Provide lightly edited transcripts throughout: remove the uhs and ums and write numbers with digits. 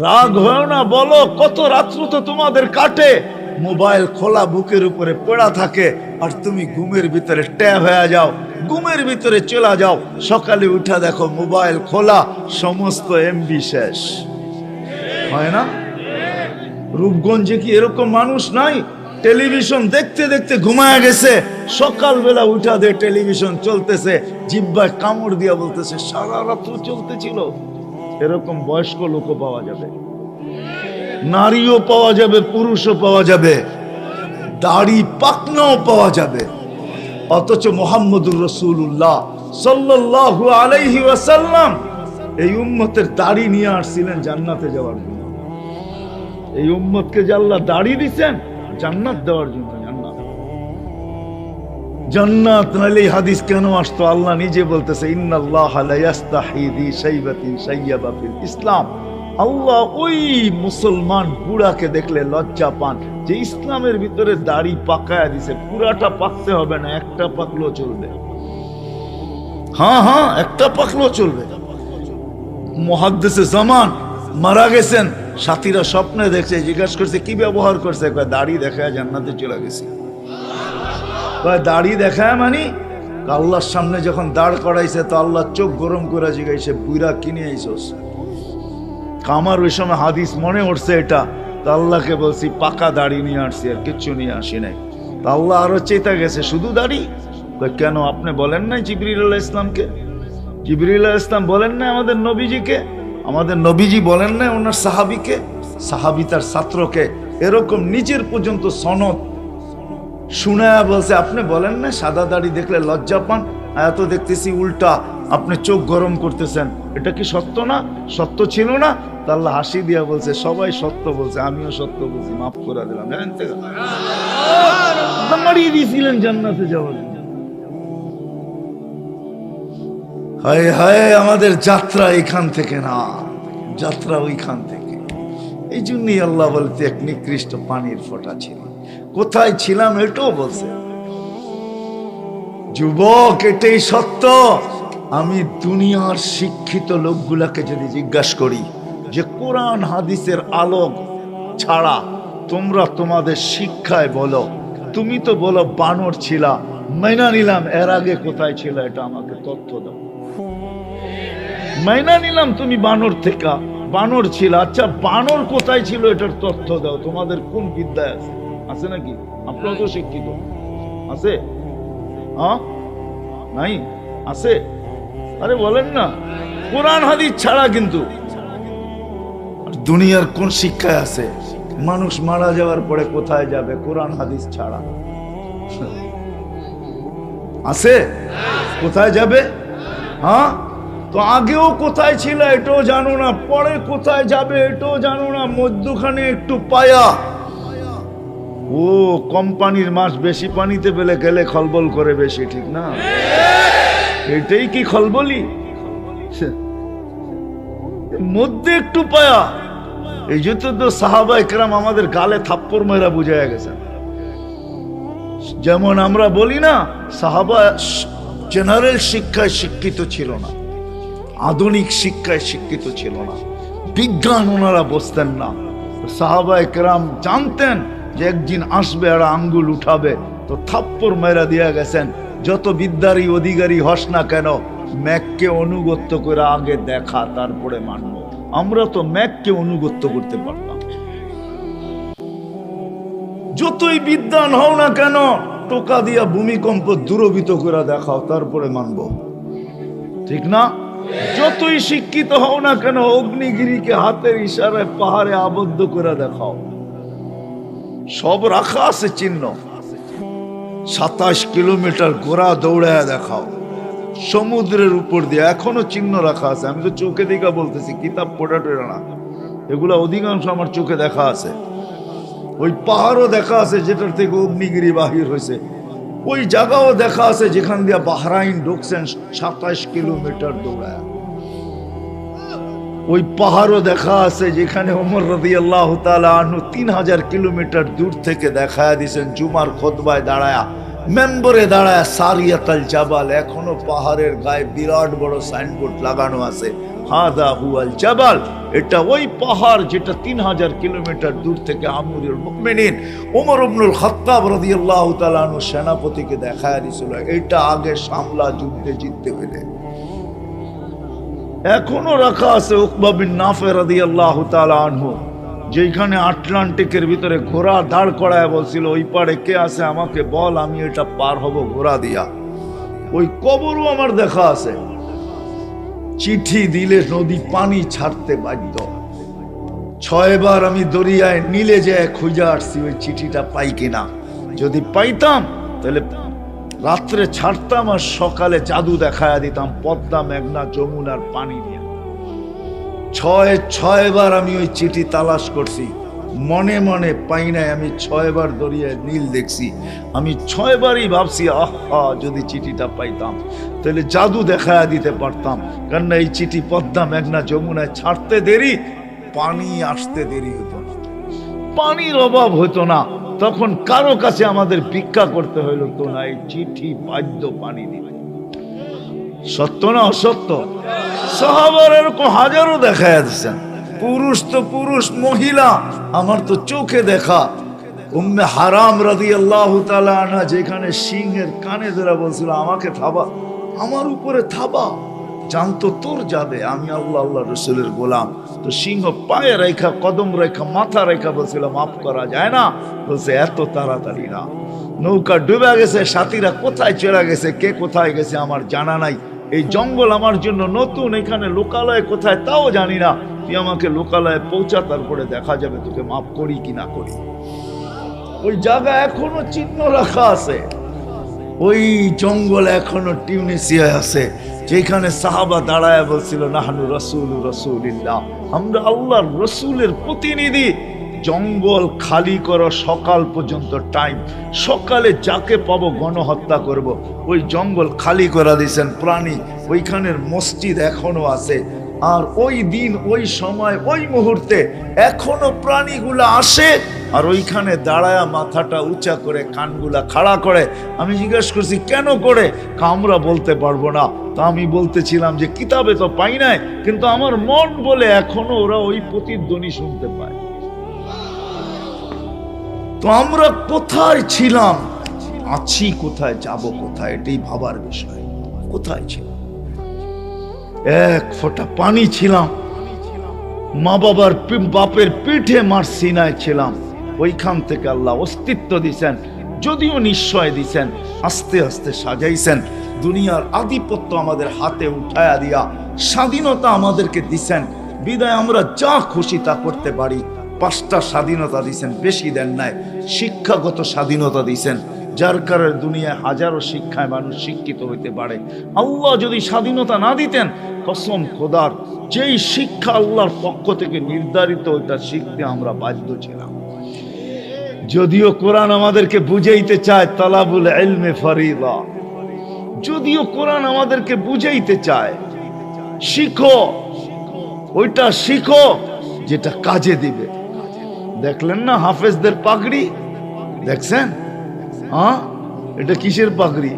রাগ হয় না, বলো কত রাত্র তো তোমাদের কাটে, মোবাইল খোলা বুকের উপরে পড়া থাকে আর তুমি ঘুমের ভিতরে ট্যাব হয়ে যাও, ঘুমের ভিতরে চলে যাও, সকালে উঠা দেখো মোবাইল খোলা, সমস্ত এমবি শেষ। হয় না? রূপগঞ্জে কি এরকম মানুষ নাই? টেলিভিশন দেখতে দেখতে ঘুমায় গেছে, সকালবেলা উঠা দে টেলিভিশন চলতেছে, জিব্বায় কামড় দিয়া বলতেছে সারা রাত্র চলতেছিল। এরকম বয়স্ক লোকও পাওয়া যাবে, নারীও পাওয়া যাবে, পুরুষও পাওয়া যাবে, দাড়ি পাকনাও পাওয়া যাবে। অথচ মুহাম্মদুর রাসূলুল্লাহ সাল্লাল্লাহু আলাইহি ওয়াসাল্লাম এই উম্মতের দাড়ি নিয়ে আসছিলেন জান্নাতে যাওয়ার জন্য। এই উম্মতকে যে আল্লাহ দাড়ি দিচ্ছেন জান্নাত দেওয়ার জন্য। জান্নাত নাইলে হাদিস কেন আসতো? আল্লাহ নিজে বলতেছে ইন্নাল্লাহা লা ইস্তাহি বি শাইবাতিন শাইয়াবা ফিল ইসলাম। আল্লাহ ওই মুসলমান বুড়াকে দেখলে লজ্জা পান যে ইসলামের ভিতরে দাড়ি পাকায়া দিছে। পুরাটা পাকতে হবে না, একটা পাকলেও চলবে। হ্যাঁ, একটা পাকলেও চলবে। মুহাদ্দিসে জামান মারা গেছেন, সাথীরা স্বপ্নে দেখছে, জিজ্ঞাসা করছে কি ব্যবহার করছে, দাড়ি দেখায় জান্নাতে চলে গেছে। দাড়ি দেখায় মানে আল্লাহর সামনে যখন দাঁড় করাইছে তো আল্লাহ চোখ গরম করে জিগাইছে বুইরা কিনে আইছস। আমার ওই সময় হাদিস মনে উঠছে এটা, তো আল্লাহকে বলছি পাকা দাড়ি নিয়ে আসছি, আর কিচ্ছু নিয়ে আসি নাই। তো আল্লাহ আরো চেতা গেছে শুধু দাড়ি? কেন আপনি বলেন নাই জিবরিল আলাইহিস সালামকে? জিবরিল আলাইহিস সালাম বলেন নাই আমাদের নবীজিকে? আমাদের নবীজি বলেন নাই ওনার সাহাবীকে, সাহাবী তার ছাত্রকে? এরকম নিজের পর্যন্ত সনদ শুনায়া বলছে আপনি বলেন না সাদা দাড়ি দেখলে লজ্জা পান, এত দেখতেছি উল্টা আপনি চোখ গরম করতেছেন, এটা কি সত্য না? সত্য ছিল না? তা আল্লাহ হাসি দিয়া বলছে সবাই সত্য বলছে, আমিও সত্য বলছি, মাফ করে দিলাম। মারিয়ে দিয়েছিলেন জান্নাতে যাওয়ার জন্য। হায় হায়, আমাদের যাত্রা এখান থেকে না, যাত্রা ওইখান থেকে। এই জন্যই আল্লাহ বলতে এক নিকৃষ্ট পানির ফোঁটা ছিল। কোথায় ছিলাম এটাও বলছে। যুবক, এটাই সত্য। আমি দুনিয়ার শিক্ষিত লোকগুলাকে যদি জিজ্ঞাসা করি যে কোরআন হাদিসের আলোক ছাড়া তোমরা তোমাদের শিক্ষায় বলো, তুমি তো বলো বানর ছিলা, মাইনা নিলাম, এর আগে কোথায় ছিল এটা আমাকে তথ্য দাও। মাইনা নিলাম তুমি বানর থেকে বানর ছিল, আচ্ছা বানর কোথায় ছিল এটার তথ্য দাও। তোমাদের কোন বিদ্যায় আছে? আছে নাকি? আপনারা তো শিক্ষিত, আছে? হ্যাঁ, নাই? আছে? আরে বলেন না, কোরআন হাদিস ছাড়া কিন্তু দুনিয়ার কোন শিক্ষায় আছে? মানুষ মারা যাওয়ার পরে কোথায় যাবে কোরআন হাদিস ছাড়া? আছে? কোথায় যাবে? হ্যাঁ, তো আগেও কোথায় ছিল এটাও জানো না, পরে কোথায় যাবে এটাও জানো না, মধ্যখানে একটু পায়া। ও কোম্পানির মাছ বেশি পানিতে পেলে গেলে খলবল করে বেশি, ঠিক না? এটাই কি খলবলি? মধ্যে একটু পায়া। এই যে তো সাহাবা ইকরাম আমাদের গালে থাপ্পড় মেরা বুঝাইয়া গেছেন। যেমন আমরা বলি না সাহাবা জেনারেল শিক্ষায় শিক্ষিত ছিল না, আধুনিক শিক্ষায় শিক্ষিত ছিল না, বিজ্ঞান ওনারা বুঝতেন না। সাহাবা ইকরাম জানতেন যে একদিন আসবে আর আঙ্গুল উঠাবে, তো থাপ্পড় মেরা দিয়া গেছেন। যত বিদ্যারই অধিকারী হস না কেন, ম্যাককে অনুগত্য করে আগে দেখা, তারপরে মানব। আমরা তো ম্যাককে অনুগত্য করতে পারতাম। যতই বিদ্যান হও না কেন, টোকা দিয়া ভূমিকম্প দূরভীত করে দেখাও, তারপরে মানব, ঠিক না? যতই শিক্ষিত হও না কেন, অগ্নিগিরিকে হাতের ইশারায় পাহাড়ে আবদ্ধ করে দেখাও, সব রাখা আছে চিহ্ন। 27 কিলোমিটার ঘোড়া দৌড়ায় দেখাও, সমুদ্রের উপর দিয়ে এখনো চিহ্ন রাখা আছে। আমি তো চোখে দেখা বলতেছি, কিতাব পড়া না, এগুলা অধিকাংশ আমার চোখে দেখা আছে। ওই পাহাড়ও দেখা আছে যেটার থেকে অগ্নিগিরি বাহির হয়েছে, ওই জায়গাও দেখা আছে যেখান দিয়ে বাহরাইন ঢুকছেন 27 কিলোমিটার দৌড়ায়। ওই পাহাড়ও দেখা আছে যেখানে ওমর রাদিয়াল্লাহু তাআলা আনহু 3000 কিলোমিটার দূর থেকে দেখা দিয়েছেন জুমার খুতবায় দাঁড়ায়া, মেম্বরে দাঁড়ায় সারিয়াতাল জাবাল, এখনো পাহাড়ের গায়ে বিরাট বড় সাইনবোর্ড লাগানো আছে, হাদা হুয়াল জাবাল, এটা ওই পাহাড় যেটা 3000 কিলোমিটার দূর থেকে আমিরুল মুমিনিন ওমর ইবনুল খাত্তাব রাদিয়াল্লাহু তাআলা আনহু সেনাপতিকে দেখায় দিয়েছিল, এটা আগে সামলা যুদ্ধে জিততে পেরে। এখনো রাখা আছে উকবা বিন নাফে রাদিয়াল্লাহু তাআলা আনহু, যেখানে আটলান্টিকের ভিতরে ঘোড়া দাঁড় করায় বলছিল ওই পারে কে আছে আমাকে বল, আমি এটা পার হব ঘোড়া দিয়া। ওই কবরও আমার দেখা আছে। চিঠি দিলে নদী পানি ছাড়তে বাধ্য। 6 বার আমি দরিয়ায় নীলে যেয়ে খুঁজে আসছি ওই চিঠিটা পাই কিনা। যদি পাইতাম তাহলে রাত্রে ছাড়তাম আর সকালে জাদু দেখায়া দিতাম পদ্মা, মেঘনা, যমুনার পানি নিয়ে। 6 বার আমি ওই চিঠি তালাশ করছি, মনে মনে পাই নাই। আমি 6 বার দরিয়ায় নীল দেখছি। আমি 6 বারই ভাবছি আহা যদি চিঠিটা পাইতাম তাহলে জাদু দেখায়া দিতে পারতাম, কারণ এই চিঠি পদ্মা, মেঘনা, যমুনায় ছাড়তে দেরি, পানি আসতে দেরি হতো না, পানির অভাব হতো না। তখন কারো কাছে আমাদের ভিক্ষা করতে হইল তো না, এই চিঠি বাধ্য পানি দিতে। সত্য না অসত্য? সাহাবার এরকম হাজারো দেখায় দিচ্ছেন। পুরুষ তো পুরুষ, মহিলা আমার তো চোখে দেখা। উম্মে হারাম রাদিয়াল্লাহু তাআলা আনহা যেখানে সিংহের কানে ধরে বলছিল আমাকে থাবা, আমার উপরে থাবা, জানতো তোর যাবে, আমি আল্লাহ আল্লাহ রসুলের গোলাম। তো সিংহ পায়ে রেখা, কদম রেখা, মাথা রেখা বলছিল মাফ করা যায় না। বলছে এত তাড়াতাড়ি না, নৌকা ডুবে গেছে, সাথীরা কোথায় চলে গেছে, কে কোথায় গেছে আমার জানা নাই। এই জঙ্গল আমার জন্য নতুন, এখানে লোকালয় কোথায় তাও জানি না। তুই আমাকে লোকালয়ে পৌঁছা, তারপরে দেখা যাবে তোকে মাফ করি কি না করি। ওই জায়গা এখনো চিহ্ন রাখা আছে, ওই জঙ্গল এখনো টিউনিসিয়ায় আছে, যেখানে সাহাবা দাঁড়ায় বলছিল নাহনু রাসূলু রাসূলিল্লাহ, আমরা আল্লাহর রসুলের প্রতিনিধি। জঙ্গল খালি করো সকাল পর্যন্ত টাইম, সকালে যাকে পাবো গণহত্যা করব। ওই জঙ্গল খালি করে দিয়েছেন প্রাণী, ওইখানের মসজিদ এখনো আছে। আর ওই দিন, ওই সময়, ওই মুহূর্তে এখনো প্রাণীগুলা আসে আর ওইখানে দাঁড়ায়া মাথাটা উঁচা করে কানগুলা খাড়া করে। আমি জিজ্ঞেস করছি কেন করে, আমরা বলতে পারবো না। তা আমি বলতেছিলাম যে কিতাবে তো পাই নাই, কিন্তু আমার মন বলে এখনো ওরা ওই প্রতিধ্বনি শুনতে পায়। তো আমরা কোথায় ছিলাম, আছি কোথায়, যাব কোথায়, এটাই ভাবার বিষয়। কোথায় ছিলাম? এক ফোঁটা পানি ছিলাম, মা বাবার বাপের পিঠে মার সিনায় ছিলাম। ওইখান থেকে আল্লাহ অস্তিত্ব দিছেন, যদিও নিশ্চয় দিছেন, আস্তে আস্তে সাজাইছেন। দুনিয়ার আধিপত্য আমাদের হাতে উঠায়া দিয়া স্বাধীনতা আমাদেরকে দিছেন, বিদায় আমরা যা খুশি তা করতে পারি। 5টা স্বাধীনতা দিছেন, বেশি দেন নাই। শিক্ষাগত স্বাধীনতা দিছেন, যার কারণে দুনিয়ায় হাজারো শিক্ষায় মানুষ শিক্ষিত হইতে পারে। আল্লাহ যদি স্বাধীনতা না দিতেন, কসম খোদার, যেই শিক্ষা আল্লাহর পক্ষ থেকে নির্ধারিত ওইটা শিখতে আমরা বাধ্য ছিলাম। যদিও কোরআন আমাদেরকে বুঝাইতে চায় তালাবুল ইলমে ফরিদা, যদিও কোরআন আমাদেরকে বুঝাইতে চায় শিখো, ওইটা শিখো যেটা কাজে দিবে। দেখলেন না হাফেজদের পাগড়ি, দেখছেন? হ্যাঁ, এটা কিসের পাগড়ি?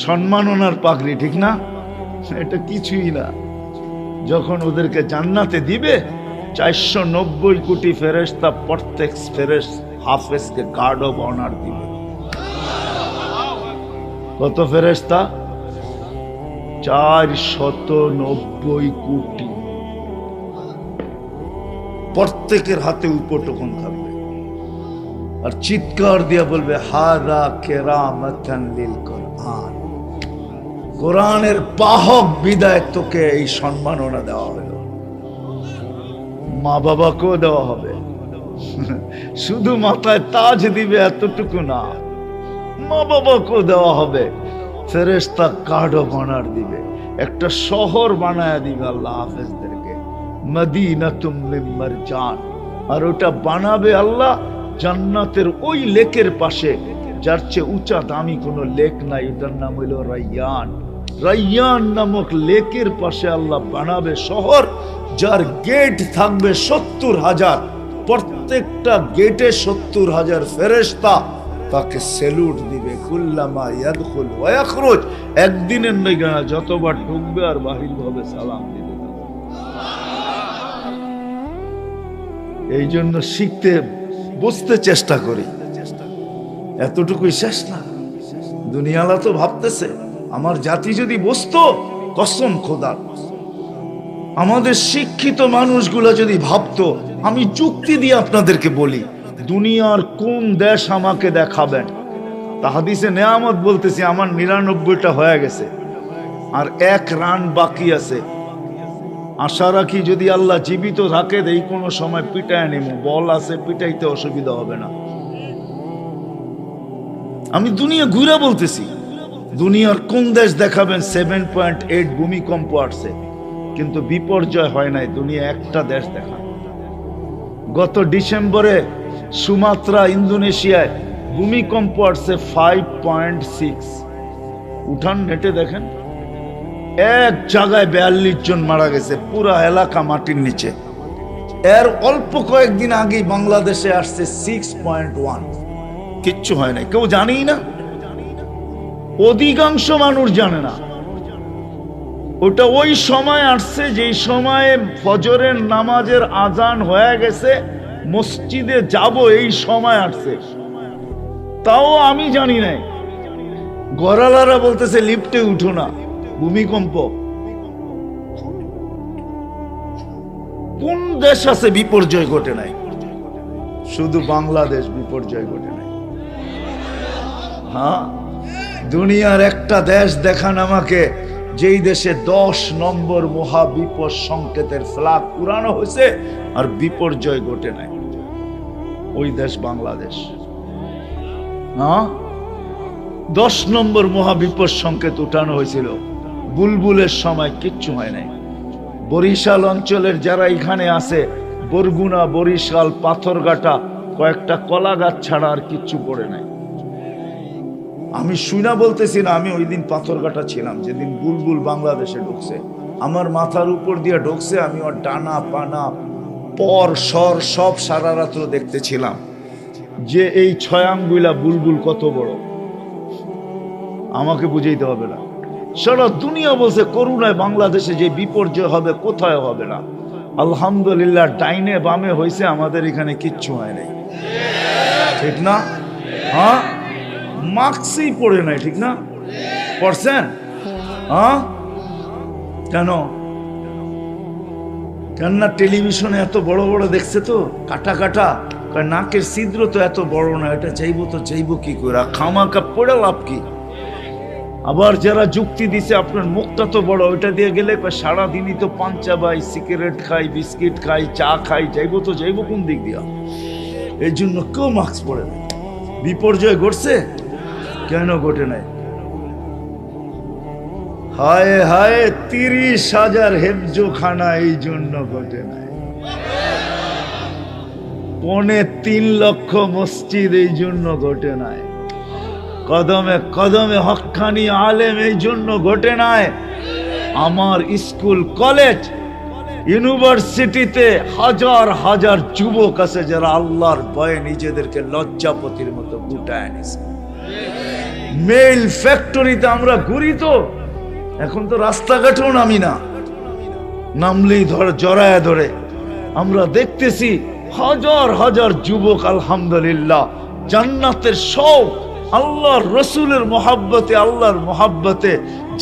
সম্মাননার পাগড়ি, ঠিক না? এটা কিছুই না। যখন ওদেরকে জান্নাতে দিবে, 490 কোটি ফেরেশতা প্রত্যেক হাফেজকে গার্ড অব অনার দিবে। কত ফেরেশতা? 490 কোটি। প্রত্যেকের হাতে উপটোকন থাকবে আর চিৎকার দিয়া বলবে হাদা কেরামাতান লিল কোরআন, কোরআনের বাহক বিদায় তোকে এই সম্মাননা দেওয়া হলো। মা বাবাকেও দেওয়া হবে, শুধু মাথায় তাজ দিবে এতটুকু না, মা বাবাকেও দেওয়া হবে। ফেরেশতা গার্ড অফ অনার দিবে, একটা শহর বানায় দিবে আল্লাহ হাফেজদেরকে, মদিনাতুম মিন মারজান। আর ওটা বানাবে আল্লাহ জান্নাতের ওই লেকের পাশে, যার চেয়ে উঁচা দামি কোনো লেক নাই, ওটার নাম হইল রাইয়ান। রাইয়ান নামক লেকের পাশে আল্লাহ বানাবে শহর, যার গেট থাকবে 70,000। প্রত্যেকটা গেটে 70,000 ফেরেশতা, তাকে স্যালুট দিবে। কুল্লামা ইয়াদখুল ওয়া ইয়াখরুজ, একদিনের নইগা যতবার ঢুকবে আর বাহির হবে সালাম দিবে। এই জন্য শিখতে বুঝতে চেষ্টা করি, এতটুকুই শেষ না। দুনিয়ালা তো ভাবতেছে আমার জাতি যদি বুঝতো, কসম খোদার, আমাদের শিক্ষিত মানুষগুলো যদি ভাবতো, আমি যুক্তি দিয়ে আপনাদেরকে বলি, দুনিয়ার কোন দেশ আমাকে দেখাবেন? তাহাদিসে নেয়ামত বলতেছি, আমার ৯৯টা হয়ে গেছে আর 1 রান বাকি আছে। আশা রাখি যদি আল্লাহ জীবিত থাকে এই কোনো সময় পিটায় নেব, বল আছে, পিটাইতে অসুবিধা হবে না। আমি দুনিয়া ঘুরে বলতেছি, দুনিয়ার কোন দেশ দেখাবেন 7.8 ভূমিকম্প আসছে, কিন্তু বিপর্যয় হয় নাই। দুনিয়া একটা দেশ দেখা, গত ডিসেম্বরে সুমাত্রা ইন্দোনেশিয়ায় ভূমিকম্প আসছে 5.6। উঠান নেটে দেখেন, এক জায়গায় 42 জন মারা গেছে, পুরা এলাকা মাটির নিচে। এর অল্প কয়েকদিন আগেই বাংলাদেশে আসছে 6.1। কিচ্ছু হয় নাই, কেউ জানেই না, অধিকাংশ মানুষ জানে না। ওটা ওই সময় আসছে যেই সময়ে ফজরের নামাজের আজান হয়ে গেছে, মসজিদে যাব এই সময় আসছে, তাও আমি জানি নাই। গড়ালারা বলতেছে লিফটে উঠো না, ভূমিকম্প। কোন দেশ আছে বিপর্যয় ঘটে নাই? শুধু বাংলাদেশ বিপর্যয় ঘটে নাই। হ্যাঁ, দুনিয়ার একটা দেশ দেখান আমাকে যেই দেশে 10 নম্বর মহাবিপদ সংকেতের ফ্ল্যাগ উড়ানো হয়েছে আর বিপর্যয় ঘটে নাই। ওই দেশ বাংলাদেশ। হ্যাঁ, 10 নম্বর মহাবিপদ সংকেত উঠানো হয়েছিল, বুলবুলের সময় কিচ্ছু হয় নাই। বরিশাল অঞ্চলের যারা এখানে আছে, বরগুনা, বরিশাল, পাথরঘাটা, কয়েকটা কলা গাছ ছাড়া আর কিচ্ছু পড়ে নাই। আমি শুনা বলতেছি না, আমি ওই দিন পাথরঘাটা ছিলাম যেদিন বুলবুল বাংলাদেশে ঢুকছে। আমার মাথার উপর দিয়ে ঢুকছে, আমি ওর ডানা পানা পর সর সব সারা রাত্র দেখতেছিলাম যে এই 6 আঙ্গুলা বুলবুল কত বড়। আমাকে বুঝাইতে হবে না, সারা দুনিয়া বলছে করুণায় বাংলাদেশে যে বিপর্যয় হবে, কোথায় হবে না। আলহামদুলিল্লাহ, ডাইনে বামে হয়েছে, আমাদের এখানে কিচ্ছু হয় নাই। ঠিক না? হ্যাঁ, মাস্কই পড়ে নাই। ঠিক না? পড়ছেন? হ্যাঁ, কেন কেন না? টেলিভিশনে এত বড় বড় দেখছে তো, কাটা কাটা, নাকের ছিদ্র তো এত বড় না, এটা যাইবো তো যাইবো কি করে, খামাকা পড়ে লাভ কি? আবার যারা যুক্তি দিছে আপনার মুখটা তো বড়, ওইটা দিয়ে গেলে সারাদিনই তো পান চাবাই, সিগারেট খাই, বিস্কিট খাই, চা খাই, যাইবো তো যাইবো কোন দিক দিয়া? এই জন্য কেউ মাস্ক পড়ে নাই। বিপর্যয় ঘটছে, কেন ঘটে নাই? হায় হায়, 30,000 হেফজোখানা এই জন্য ঘটে নাই। 3.25 লক্ষ মসজিদ এই জন্য ঘটে নাই। কদমে কদমে হক্কানি আলেম এই জন্য ঘটে নাই। আমার স্কুল, কলেজ, ইউনিভার্সিটিতে হাজার হাজার যুবক আছে যারা আল্লাহর ভয়ে নিজেদেরকে লজ্জাপতির মতো গুটায় নিছে। মেইল ফ্যাক্টরিতে আমরা ঘুরি তো, এখন তো রাস্তাঘাটেও নামি না, নামলেই জড়ায় ধরে। আমরা দেখতেছি হাজার হাজার যুবক আলহামদুলিল্লাহ জান্নাতের শৌক, আল্লাহর রসুলের মহাব্বতে, আল্লাহর মহাব্বতে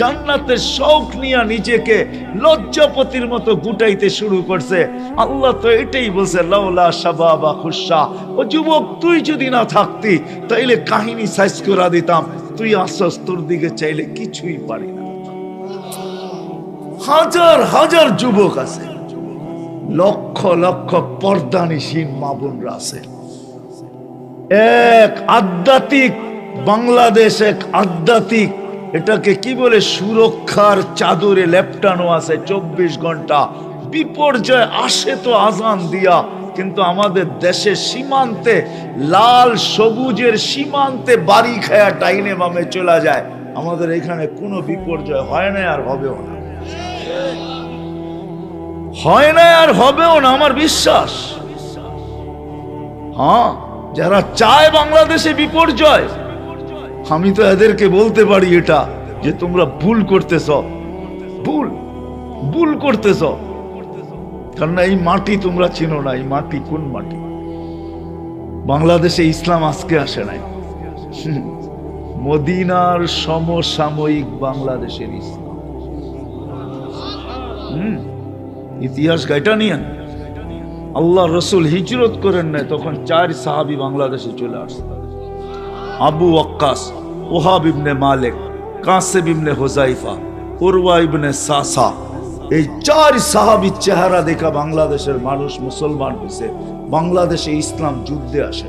জান্নাতের শৌক নিয়ে নিজেকে লজ্জাপতির মতো গুটাইতে শুরু করছে। আল্লাহ তো এটাই বলছে, লাউলা শাবাবা খুশা, ও যুবক তুই যদি না থাকতি তাইলে কাহিনী সাইজ করে দিতাম, তুই আসস, তোর দিকে চাইলে কিছুই পারি না। হাজার হাজার যুবক আছে, লক্ষ লক্ষ পর্দানিসীন মা বোনরা আছে। এক আধ্যাত্মিক বাংলাদেশ, এক আধ্যাত্মিক, এটাকে কি বলে, সুরক্ষার চাদরে লেপটানো আছে 24 ঘন্টা। বিপর্যয় আসে তো আজান দিয়া, কিন্তু আমাদের দেশের সীমান্তে, লাল সবুজের সীমান্তে বাড়ি খায়া ডাইনে বামে চলে যায়। আমাদের এখানে কোনো বিপর্যয় হয় না, আর হবেও না, হয় না আর হবেও না, আমার বিশ্বাস। হ্যাঁ, যারা চায় বাংলাদেশে বিপর্যয়, আমি তো এদেরকে বলতে পারি এটা যে তোমরা ভুল করতেছ, ভুল করতেছ। কারণ এই মাটি তোমরা চিনো না। এই মাটি কোন মাটি? বাংলাদেশে ইসলাম আজকে আসে নাই, মদিনার সমসাময়িক বাংলাদেশের ইসলাম। ইতিহাস গাইটা নিয়েন। আল্লাহ রসুল হিজরত করেন নাই তখন 4 সাহাবী বাংলাদেশে চলে আসছে। আবু ওয়াক্কাস, ওহাব ইবনে মালিক, কাসেম ইবনে হুযাইফা, উরওয়া ইবনে সাসা, এই 4 সাহাবীর চেহারা দেখা বাংলাদেশের মানুষ মুসলমান হয়েছে। বাংলাদেশে ইসলাম যুদ্ধে আসে।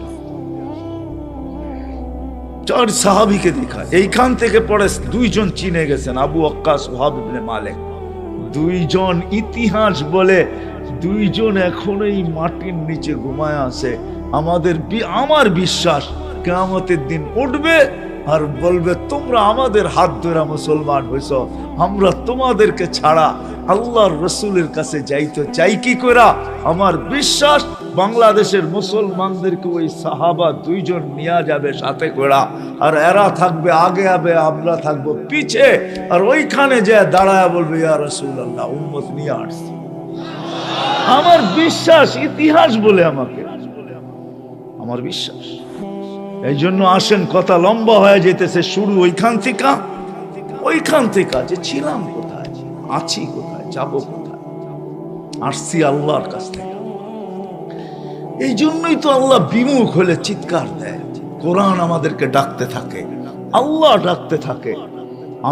4 সাহাবীকে দেখা এইখান থেকে পরে 2 জন চিনে গেছেন, আবু ওয়াক্কাস, ওহাব ইবনে মালিক। 2 জন ইতিহাস বলে 2 জন এখনো এই মাটির নিচে ঘুমায় আছে। আমার বিশ্বাস কিয়ামতের দিন উঠবে আর বলবে তোমরা আমাদের হাত ধরে মুসলমান হইছ, আমরা তোমাদেরকে ছাড়া আল্লাহর রসুলের কাছে যাইতে চাই কি কইরা। আমার বিশ্বাস বাংলাদেশের মুসলমানদেরকে ওই সাহাবা 2 জন নিয়ে যাবে সাথে কইরা, আর এরা থাকবে আগে আগে, আমরা থাকবো পিছে। আর ওইখানে যে দাঁড়ায় বলবে ইয়া রাসূলুল্লাহ, উম্মত নিয়ে আসছে। আমার বিশ্বাস, ইতিহাস বলে আমাকে, আমার বিশ্বাস। এই জন্য আসেন, কথা লম্বা হয়ে যেতেছে। শুরু ওইখান থেকে যে ছিলাম কোথায়, আছি কোথায়, যাব কোথায়, আসছি আল্লাহর কাছ থেকে। এই জন্যই তো আল্লাহ বিমুখ হলে চিৎকার দেয়। কোরআন আমাদেরকে ডাকতে থাকে, আল্লাহ ডাকতে থাকে।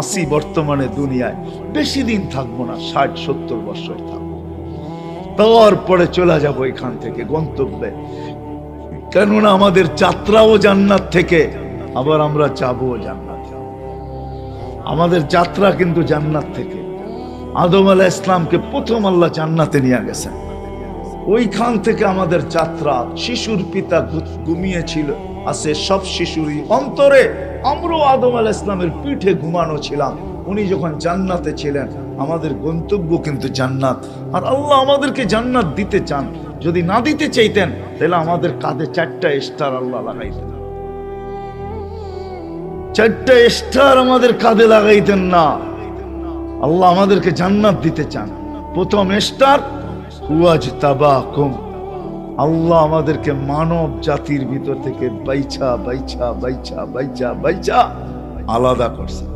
আসি বর্তমানে দুনিয়ায়, বেশি দিন থাকবো না, 60-70 বছর থাকবো, তারপরে চলে যাবো এখান থেকে গন্তব্যে। কেননা আমাদের যাত্রাও জান্নাত থেকে, আবার আমরা যাবো জান্নাতে। আমাদের যাত্রা কিন্তু জান্নাত থেকে। আদম আলাইহিস সালামকে প্রথম আল্লাহ জান্নাতে নিয়ে গেছেন, ওইখান থেকে আমাদের যাত্রা। শিশুর পিতা ঘুমিয়েছিল, আছে সব শিশুরই অন্তরে। আমরাও আদম আলাইহিস সালামের পিঠে ঘুমানো ছিলাম, উনি যখন জান্নাতে ছিলেন। আমাদের গন্তব্য কিন্তু জান্নাত। আর আল্লাহ আমাদেরকে জান্নাত দিতে চান। যদি না দিতে চাইতেন তাহলে আমাদের কাঁধে 4টা স্টার আল্লাহ লাগাইতেন, 4টা স্টার আমাদের কাঁধে লাগাইতেন না। আল্লাহ আমাদেরকে জান্নাত দিতে চান। প্রথম স্টার ওয়াজতাবাকুম, আল্লাহ আমাদেরকে মানব জাতির ভিতর থেকে বাইছা আলাদা করছেন।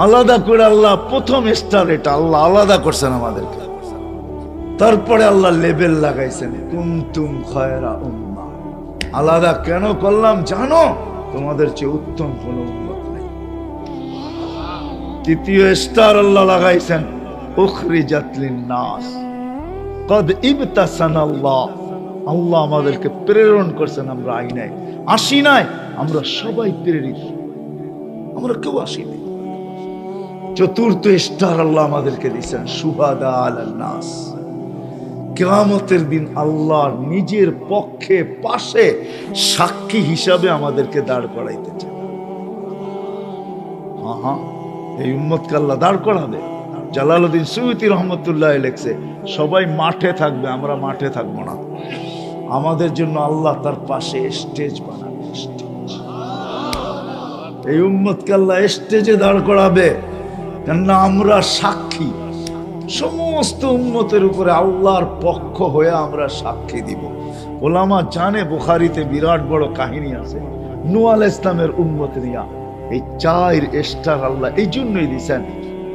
আলাদা করে আল্লাহ প্রথম স্টার এটা, আল্লাহ আলাদা করছেন আমাদেরকে। তারপরে আল্লাহ লেবেল লাগাইছেন, কুনতুম খায়রা উম্মাহ। আলাদা কেন করলাম জানো? তোমাদের চেয়ে উত্তম কোন উম্মত নাই। তৃতীয় স্টার আল্লাহ লাগাইছেন, উখরিজাত লিন-নাস কদ ইবতাসানাল্লাহ। আল্লাহ আমাদেরকে প্রেরণ করছেন, আমরা আইনাই আসি নাই, আমরা সবাই প্রেরিত, আমরা কেউ আসি নাই। চতুর্থ স্টার আল্লাহ আমাদেরকে দিয়েছেন, শুহাদা আলান নাস। কিয়ামতের দিন আল্লাহ নিজের পক্ষে পাশে সাক্ষী হিসাবে আমাদেরকে দাঁড় করাইতে চান। এই উম্মতকে আল্লাহ দাঁড় করাবে। জালালউদ্দিন সুয়ুতী রহমতুল্লাহ লেখছে, সবাই মাঠে থাকবে, আমরা মাঠে থাকবো না। আমাদের জন্য আল্লাহ তার পাশে স্টেজ বানাবে। এই উম্মতকে আল্লাহ স্টেজে দাঁড় করাবে, কেননা আমরা সাক্ষী। সমস্ত উম্মতের উপরে আল্লাহর পক্ষ হয়ে আমরা সাক্ষী দিব। ওলামা জানে বুখারীতে বিরাট বড় কাহিনী আছে নূহ আলাইহিস সালামের উম্মত নিয়া। এই 4 স্টার আল্লাহ এই জন্যই দিয়েছেন,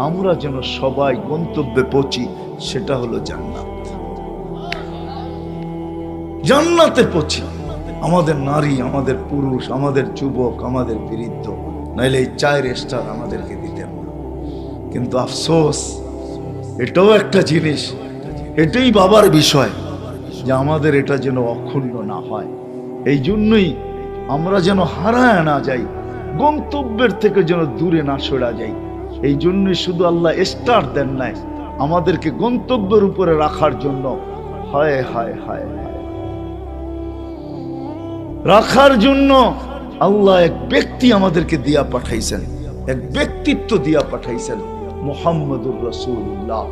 আমরা যেন সবাই গন্তব্যে পৌঁছি, সেটা হলো জান্নাত। জান্নাতে পৌঁছি, আমাদের নারী, আমাদের পুরুষ, আমাদের যুবক, আমাদের বৃদ্ধ, নাইলে এই 4 স্টার আমাদেরকে দিতেন না। কিন্তু আফসোস, এটাও একটা জিনিস, এটাই বাবার বিষয় যে আমাদের এটা যেন অক্ষুণ্ণ না হয়। এই জন্যই আমরা যেন হারায় না যাই, গন্তব্যের থেকে যেন দূরে না সরা যাই। এই জন্যই শুধু আল্লাহ স্টার দেন নাই, আমাদেরকে গন্তব্যের উপরে রাখার জন্য। হায় হায় হায় হায়, রাখার জন্য আল্লাহ এক ব্যক্তি আমাদেরকে দিয়া পাঠাইছেন, এক ব্যক্তিত্ব দিয়া পাঠাইছেন, মুহাম্মদুর রাসূলুল্লাহ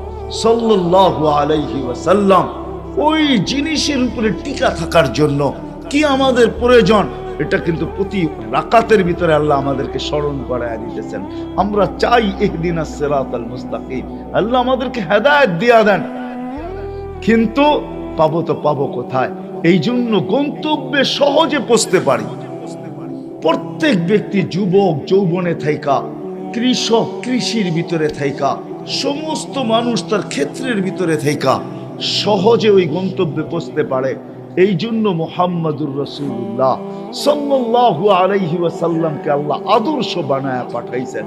সাল্লাল্লাহু আলাইহি ওয়াসাল্লাম। ওই জিনিসের উপরে টিকা থাকার জন্য কি আমাদের প্রয়োজন, এটা কিন্তু প্রতি রাকাতের ভিতরে আল্লাহ আমাদেরকে স্মরণ করায় দিতেছেন। আমরা চাই ইহদিনাস সিরাতাল মুস্তাকিম, আল্লাহ আমাদেরকে হেদায়েত দিয়া দেন, কিন্তু পাবো তো পাবো কোথায়? এই জন্য গন্তব্যে সহজে পৌঁছতে পারি। প্রত্যেক ব্যক্তি যুবক যৌবনে থাইকা, কৃষক কৃষির ভিতরে থাইকা, সমস্ত মানুষ তার ক্ষেত্রের ভিতরে থাইকা সহজে ওই গন্তব্যে পৌঁছতে পারে। এই জন্য মুহাম্মাদুর রাসূলুল্লাহ সাল্লাল্লাহু আলাইহি ওয়াসাল্লামকে আল্লাহ আদর্শ বানায়া পাঠাইছেন।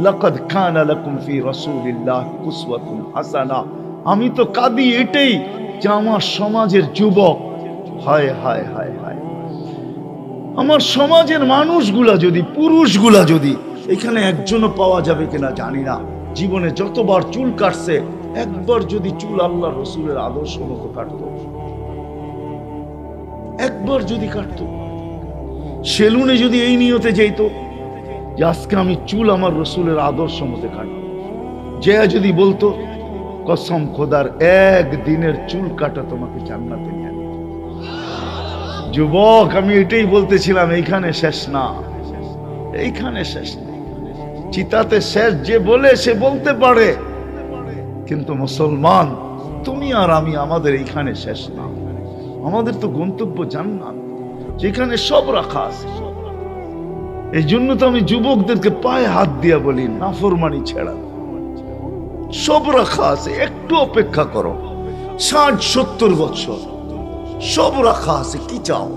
লাকাদ কানা লাকুম ফি রাসূলিল্লাহি উসওয়াতুন হাসানা। আমি তো কাঁদি এটাই যে আমার সমাজের যুবক, হায় হায় হায় হায়, আমার সমাজের মানুষগুলা যদি, পুরুষগুলা যদি, এখানে একজনও পাওয়া যাবে কিনা জানি না, জীবনে যতবার চুল কাটছে একবার যদি চুল আল্লাহ রসুলের আদর্শ মতো কাটতো, একবার যদি কাটতো, সেলুনে যদি এই নিয়তে যেত যে আজকে আমি চুল আমার রসুলের আদর্শ মতো কাটবো, যে যদি বলতো কসম খোদার একদিনের চুল কাটা তোমাকে জান্নাতে নিয়ে যাবে। যুবক, আমি এটাই বলতেছিলাম, এইখানে শেষ না, এইখানে শেষ না, চিতাতে শেষ যে বলে সে বলতে পারে, কিন্তু মুসলমান তুমি আর আমি, আমাদের এইখানে শেষ না, আমাদের তো গন্তব্য জান্নাত, যেখানে সব রাখা আছে। এই জন্য তো আমি যুবকদেরকে পায়ে হাত দিয়া বলি, নাফরমানি ছেড়া, সব রাখা আছে, একটু অপেক্ষা করো, 60-70 বছর সব রাখা আছে, কি চাও?